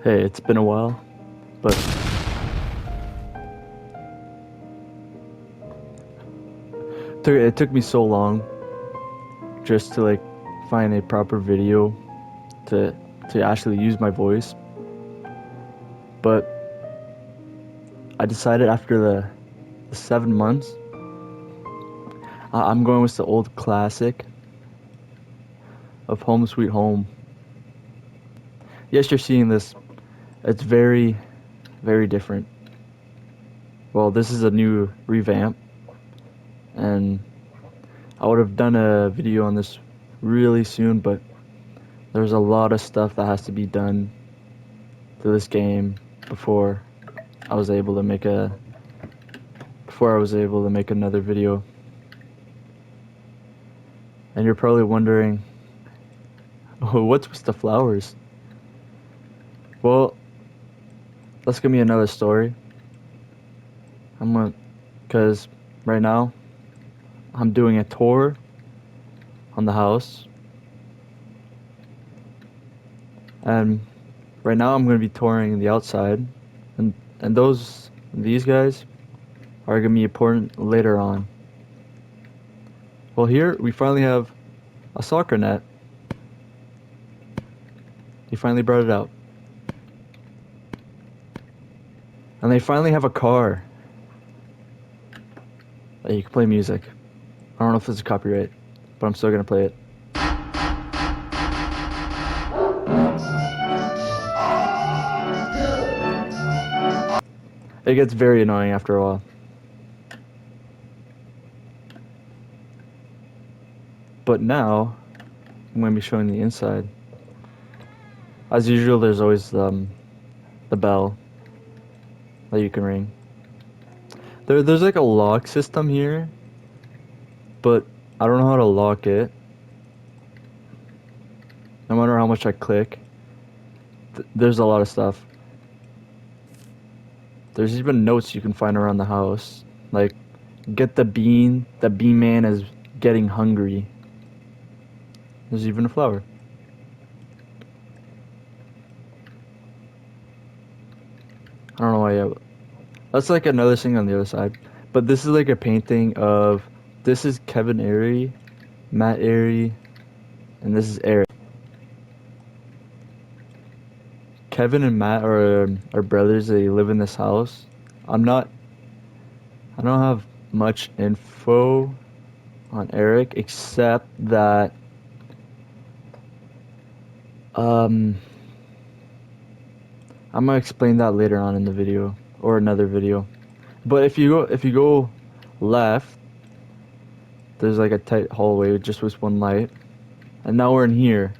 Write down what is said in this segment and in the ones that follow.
Hey, it's been a while, but it took me so long just to find a proper video to to actually use my voice. But I decided after the 7 months, I'm going with the old classic of Home Sweet Home. Yes, you're seeing this. It's very, very different. Well, this is a new revamp, and I would have done a video on this really soon, but there's a lot of stuff that has to be done to this game before I was able to make a before I was able to make another video. And you're probably wondering, oh, what's with the flowers? Well, that's gonna be another story. Cause right now I'm doing a tour on the house, and right now I'm gonna be touring the outside, and these guys are gonna be important later on. Well, here we finally have a soccer net. He finally brought it out. And they finally have a car that you can play music. I don't know if it's a copyright, but I'm still gonna play it. It gets very annoying after a while. But now, I'm gonna be showing the inside. As usual, there's always the bell that you can ring. There's like a lock system here, but I don't know how to lock it. No matter how much I click, there's a lot of stuff. There's even notes you can find around the house, like get the bean. The bean man is getting hungry. There's even a flower. I don't know why. That's like another thing on the other side. But this is like a painting of. This is Kevin Airy, Matt Airy, and this is Eric. Kevin and Matt are brothers. They live in this house. I'm not. I don't have much info on Eric except that um I'm gonna explain that later on in the video or another video. But if you go left, there's like a tight hallway just with one light. And now we're in here.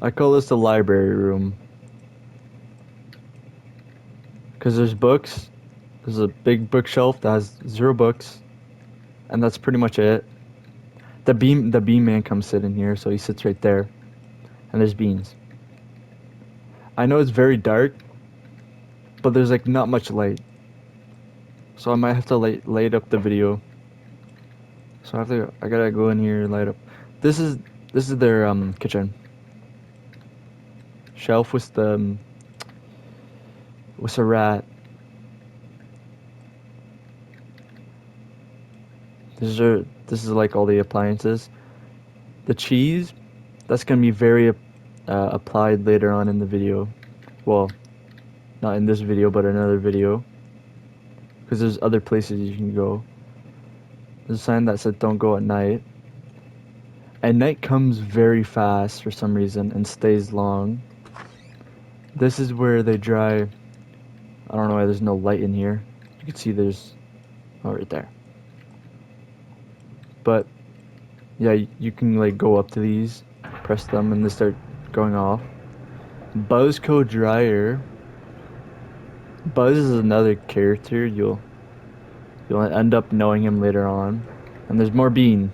I call this the library room. Because there's books. There's a big bookshelf that has 0 books. And that's pretty much it. The bean man comes sit in here, so he sits right there. And there's beans. I know it's very dark, but there's like not much light. So I might have to light up the video. So I gotta go in here and light up. This is their kitchen. Shelf with a rat. This is like all the appliances. The cheese, that's gonna be very applied later on in the video. Well, not in this video, but another video. Because there's other places you can go. There's a sign that said don't go at night. And night comes very fast for some reason and stays long. This is where they dry. I don't know why there's no light in here. You can see there's, oh, right there. But yeah, you can like go up to these, press them, and they start going off. Buzzco Dryer. Buzz is another character. You'll end up knowing him later on. And there's more bean.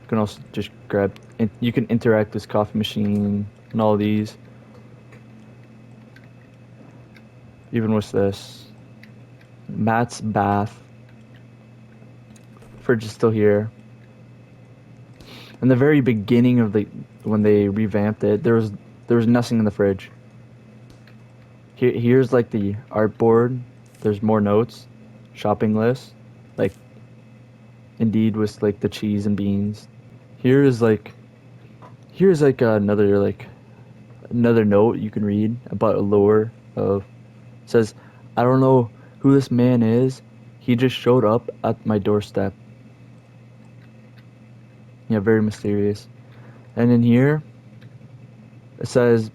You can also just grab. You can interact with coffee machine and all these. Even with this, Matt's bath. Fridge is still here. In the very beginning of when they revamped it, there was nothing in the fridge. Here's like the artboard. There's more notes, shopping list, like Indeed with like the cheese and beans. Here is like here's like another note you can read about a lore of. It says, I don't know who this man is. He just showed up at my doorstep. Yeah, very mysterious. And in here, it says,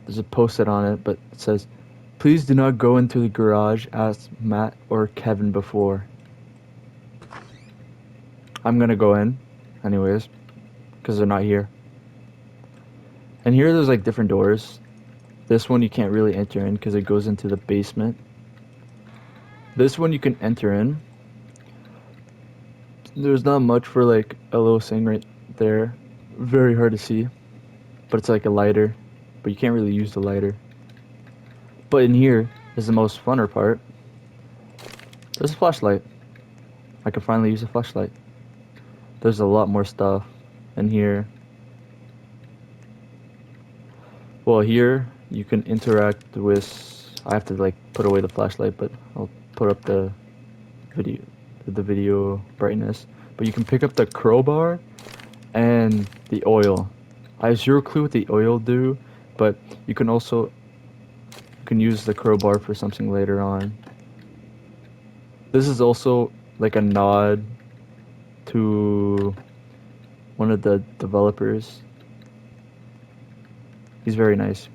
there's a post-it on it, but it says, please do not go into the garage as Matt or Kevin before. I'm gonna go in, anyways, because they're not here. And here there's like different doors. This one you can't really enter in because it goes into the basement. This one you can enter in. There's not much for like a little thing right there. Very hard to see. But it's like a lighter. But you can't really use the lighter. But in here is the most funner part. There's a flashlight. I can finally use a flashlight. There's a lot more stuff in here. Well, here you can interact with. I have to like put away the flashlight, but I'll put up the video brightness. But you can pick up the crowbar and the oil. I have zero clue what the oil do, but you can use the crowbar for something later on. This is also like a nod to one of the developers. He's very nice.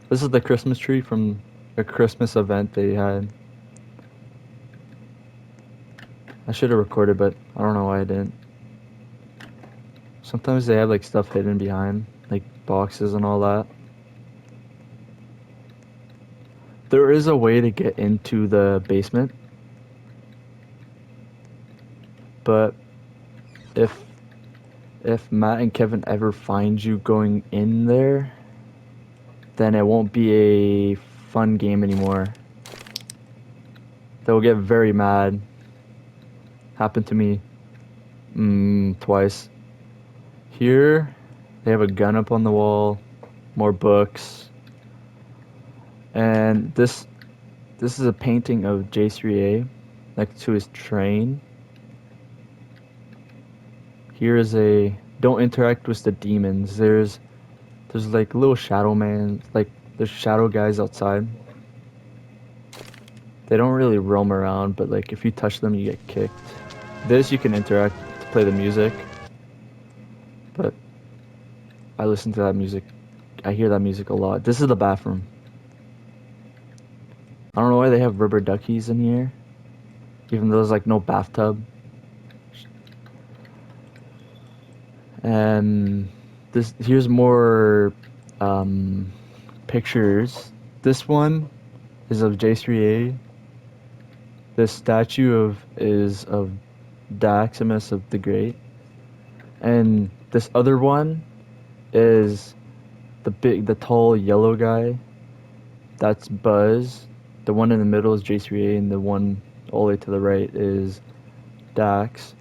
This is the Christmas tree from a Christmas event they had. I should have recorded, but I don't know why I didn't. Sometimes they have like stuff hidden behind, like boxes and all that. There is a way to get into the basement, but if Matt and Kevin ever find you going in there, then it won't be a fun game anymore. They'll get very mad. Happened to me twice. Here, they have a gun up on the wall, more books, and this is a painting of J3A next to his train. Here is a don't interact with the demons. There's like little shadow man, like there's shadow guys outside. They don't really roam around, but like if you touch them, you get kicked. This you can interact to play the music, but I listen to that music. I hear that music a lot. This is the bathroom. I don't know why they have rubber duckies in here, even though there's like no bathtub. And here's more pictures. This one is of J3A. This statue is of Daximus of the Great. And this other one is the tall yellow guy. That's Buzz. The one in the middle is J3A, and the one all the way to the right is Dax.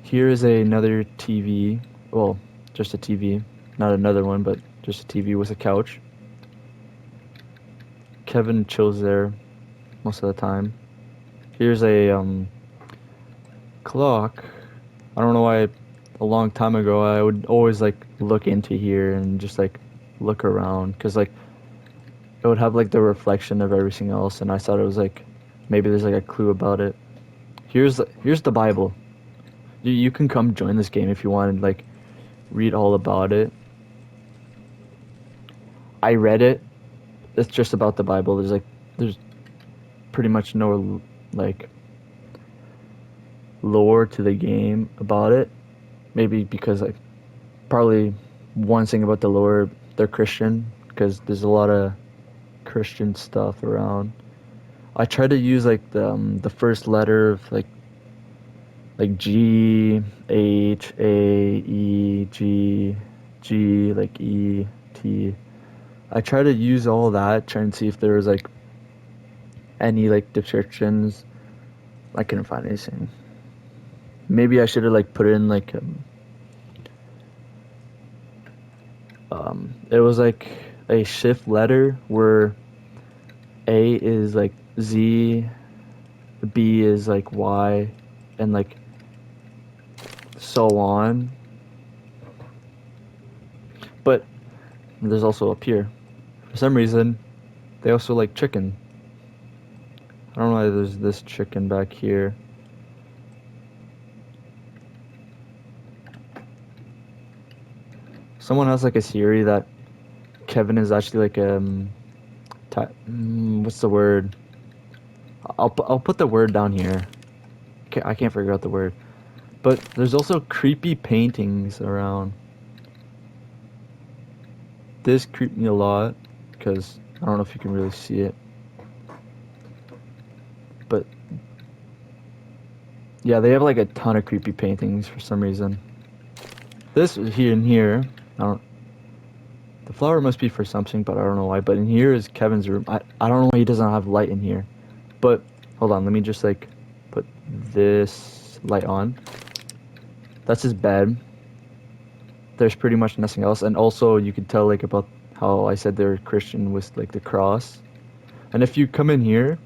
Here is another TV. Well, just a TV. Not another one, but just a TV with a couch. Kevin chills there most of the time. Here's a clock. I don't know why a long time ago I would always like look into here and just like look around, because like it would have like the reflection of everything else, and I thought it was like maybe there's like a clue about it. Here's the Bible. You can come join this game if you want and like read all about it. I read it. It's just about the Bible. There's pretty much no like lore to the game about it. Maybe because like probably one thing about the lore, they're Christian, because there's a lot of Christian stuff around. I try to use like the first letter of like G, H, A, E, G, G, like E, T. I try to use all that, trying to see if there was like any like descriptions. I couldn't find anything. Maybe I should have like put it in like it was like a shift letter where A is like Z, B is like Y, and like so on. But there's also up here. For some reason, they also like chicken. I don't know why there's this chicken back here. Someone has like a theory that Kevin is actually like what's the word? I'll put the word down here. I can't figure out the word. But there's also creepy paintings around. This creeped me a lot because I don't know if you can really see it. But yeah, they have like a ton of creepy paintings for some reason. This here and here, I don't. The flower must be for something, but I don't know why. But in here is Kevin's room. I don't know why he doesn't have light in here. But hold on, let me just like put this light on. That's his bed. There's pretty much nothing else, and also you could tell like about how I said they're Christian with like the cross. And if you come in here,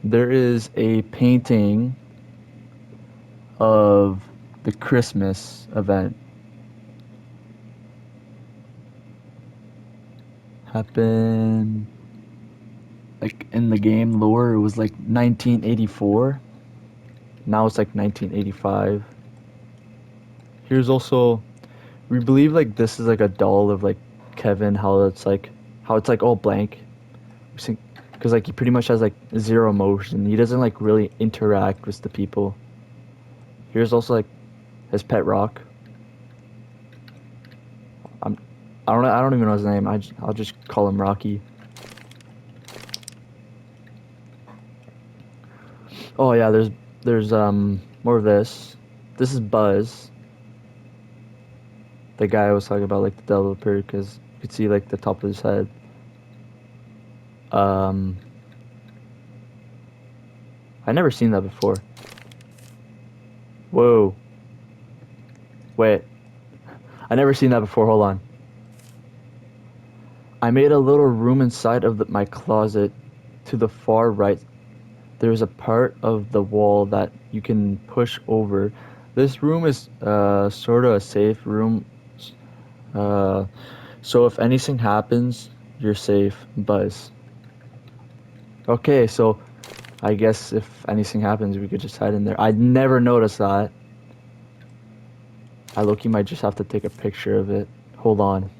there is a painting of the Christmas event. Happened like in the game lore, it was like 1984. Now it's like 1985. Here's also, we believe like this is like a doll of like Kevin, how it's like all blank. Because like he pretty much has like zero emotion. He doesn't like really interact with the people. Here's also like his pet rock. I'm, I don't even know his name. I'll just call him Rocky. Oh yeah, there's more of this. This is Buzz, the guy I was talking about, like the developer, because you could see like the top of his head. Um, I never seen that before. Whoa, wait, I never seen that before. Hold on. I made a little room inside of my closet. To the far right, there's a part of the wall that you can push over. This room is sort of a safe room. Uh, so if anything happens, you're safe. Buzz. Okay, so I guess if anything happens, we could just hide in there. I'd never noticed that. I look, you might just have to take a picture of it. Hold on.